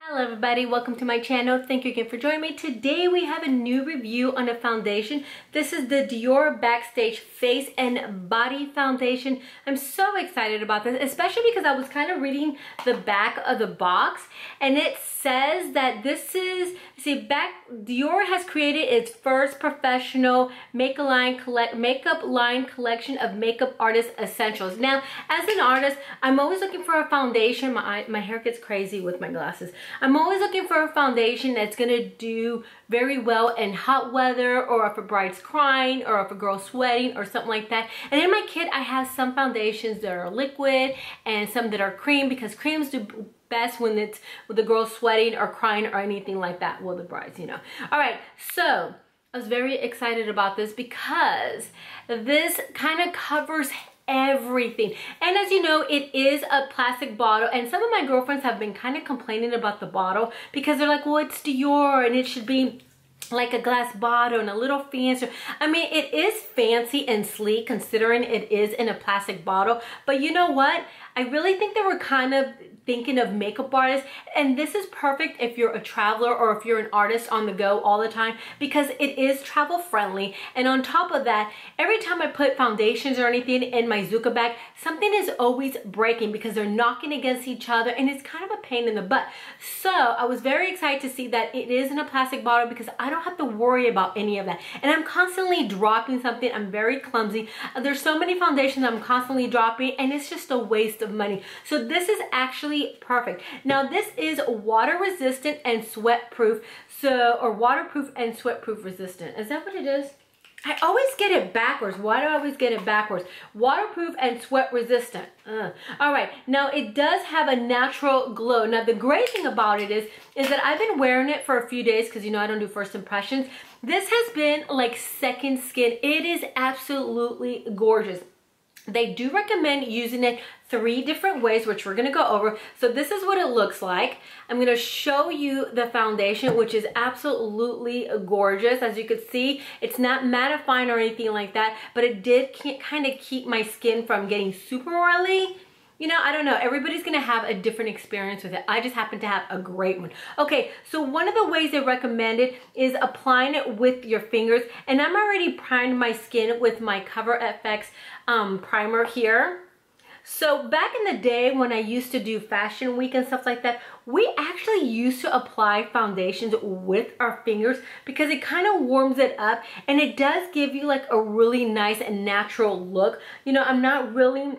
Hello everybody, welcome to my channel. Thank you again for joining me. Today we have a new review on a foundation. This is the Dior Backstage Face and Body Foundation. I'm so excited about this, especially because I was kind of reading the back of the box and it says that this is, Dior has created its first professional makeup line collection of makeup artist essentials. Now, as an artist, I'm always looking for a foundation. My hair gets crazy with my glasses. I'm always looking for a foundation that's gonna do very well in hot weather, or if a bride's crying, or if a girl's sweating, or something like that. And in my kit, I have some foundations that are liquid and some that are cream, because creams do best when it's with the girl sweating or crying or anything like that. Well, the brides, you know. All right, so I was very excited about this because this kind of covers everything. And as you know, it is a plastic bottle, and some of my girlfriends have been kind of complaining about the bottle because they're like, well, it's Dior and it should be like a glass bottle and a little fancy. I mean, it is fancy and sleek considering it is in a plastic bottle, but you know what? I really think they were kind of thinking of makeup artists, and this is perfect if you're a traveler or if you're an artist on the go all the time, because it is travel friendly. And on top of that, every time I put foundations or anything in my Zuka bag, something is always breaking because they're knocking against each other and it's kind of a pain in the butt. So I was very excited to see that it is in a plastic bottle because I don't have to worry about any of that. And I'm constantly dropping something. I'm very clumsy. There's so many foundations I'm constantly dropping, and it's just a waste of money. So this is actually perfect. Now this is water resistant and sweat proof, or waterproof and sweat proof resistant. Is that what it is? I always get it backwards. Why do I always get it backwards? Waterproof and sweat resistant. All right, now it does have a natural glow. Now the great thing about it is that I've been wearing it for a few days because you know I don't do first impressions. This has been like second skin. It is absolutely gorgeous. They do recommend using it 3 different ways, which we're going to go over. So this is what it looks like. I'm going to show you the foundation, which is absolutely gorgeous. As you can see, it's not mattifying or anything like that, but it did kind of keep my skin from getting super oily. You know, I don't know. Everybody's going to have a different experience with it. I just happen to have a great one. Okay, so one of the ways they recommend it is applying it with your fingers. And I'm already primed my skin with my Cover FX primer here. So back in the day when I used to do fashion week and stuff like that, we actually used to apply foundations with our fingers because it kind of warms it up and it does give you like a really nice and natural look. You know, I'm not really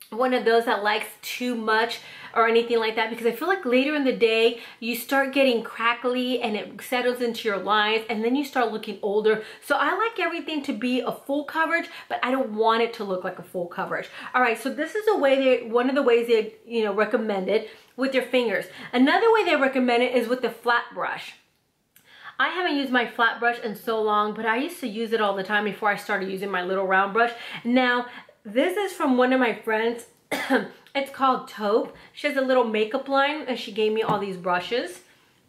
one of those that likes too much or anything like that, because I feel like later in the day you start getting crackly and it settles into your lines and then you start looking older. So I like everything to be a full coverage, but I don't want it to look like a full coverage. All right, so this is one of the ways they recommend it with your fingers. Another way they recommend it is with the flat brush. I haven't used my flat brush in so long, but I used to use it all the time before I started using my little round brush. Now this is from one of my friends. It's called Taupe. She has a little makeup line and she gave me all these brushes.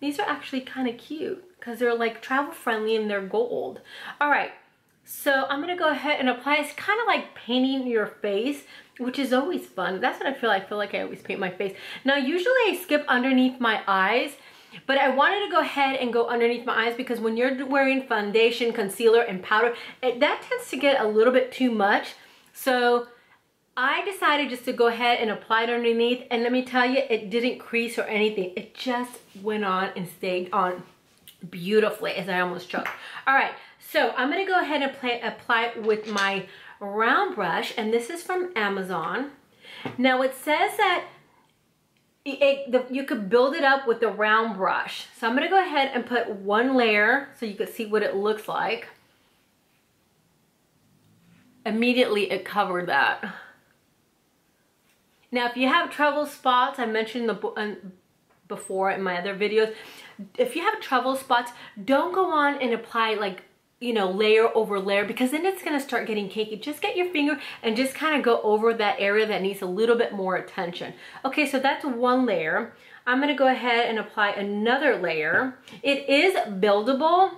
These are actually kind of cute because they're like travel friendly and they're gold. All right, so I'm gonna go ahead and apply. It's kind of like painting your face, which is always fun. That's what I feel like. I feel like I always paint my face. Now usually I skip underneath my eyes, but I wanted to go ahead and go underneath my eyes because when you're wearing foundation, concealer, and powder, that tends to get a little bit too much. So I decided just to go ahead and apply it underneath, and let me tell you, it didn't crease or anything. It just went on and stayed on beautifully, as I almost choked. All right, so I'm gonna go ahead and apply it with my round brush, and this is from Amazon. Now it says that you could build it up with the round brush. So I'm gonna go ahead and put 1 layer so you can see what it looks like. Immediately it covered that. Now if you have trouble spots, I mentioned before in my other videos, if you have trouble spots, don't go on and apply like, layer over layer, because then it's gonna start getting cakey. Just get your finger and just kind of go over that area that needs a little bit more attention. Okay, so that's 1 layer. I'm gonna go ahead and apply another layer. It is buildable.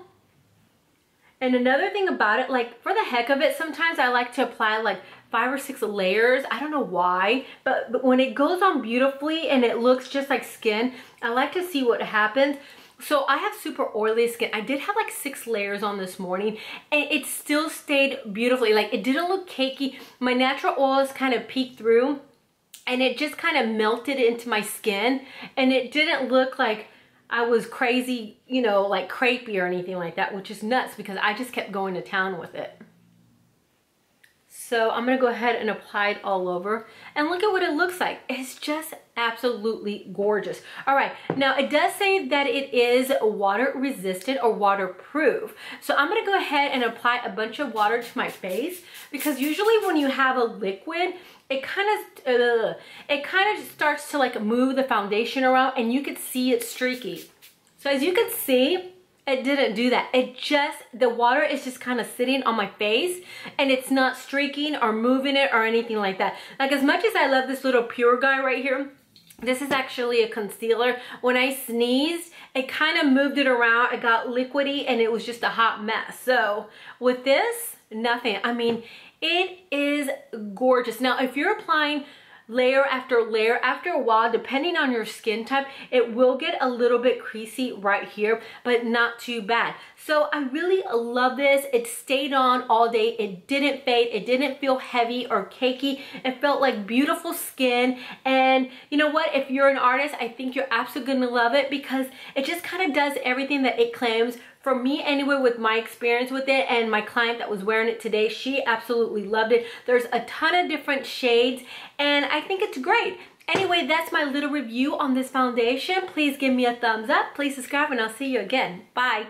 And another thing about it, like for the heck of it, sometimes I like to apply like 5 or 6 layers. I don't know why, but when it goes on beautifully and it looks just like skin, I like to see what happens. So I have super oily skin. I did have like 6 layers on this morning and it still stayed beautifully. Like it didn't look cakey. My natural oils kind of peeked through and it just kind of melted into my skin, and it didn't look like I was crazy, you know, like crepey or anything like that, which is nuts because I just kept going to town with it. So I'm gonna go ahead and apply it all over and look at what it looks like. It's just absolutely gorgeous. All right, now it does say that it is water resistant or waterproof. So I'm gonna go ahead and apply a bunch of water to my face, because usually when you have a liquid, it kind of starts to like move the foundation around and you could see it streaky. So as you can see, it didn't do that. It just, the water is just kind of sitting on my face and it's not streaking or moving it or anything like that. Like, as much as I love this little Pure guy right here, this is actually a concealer. When I sneezed, it kind of moved it around. It got liquidy and it was just a hot mess. So with this, nothing. I mean, it is gorgeous. Now, if you're applying layer after layer, after a while, depending on your skin type, it will get a little bit creasy right here, but not too bad. So I really love this. It stayed on all day. It didn't fade. It didn't feel heavy or cakey. It felt like beautiful skin. And you know what? If you're an artist, I think you're absolutely gonna love it, because it just kind of does everything that it claims. For me anyway, with my experience with it, and my client that was wearing it today, she absolutely loved it. There's a ton of different shades and I think it's great. Anyway, that's my little review on this foundation. Please give me a thumbs up. Please subscribe and I'll see you again. Bye.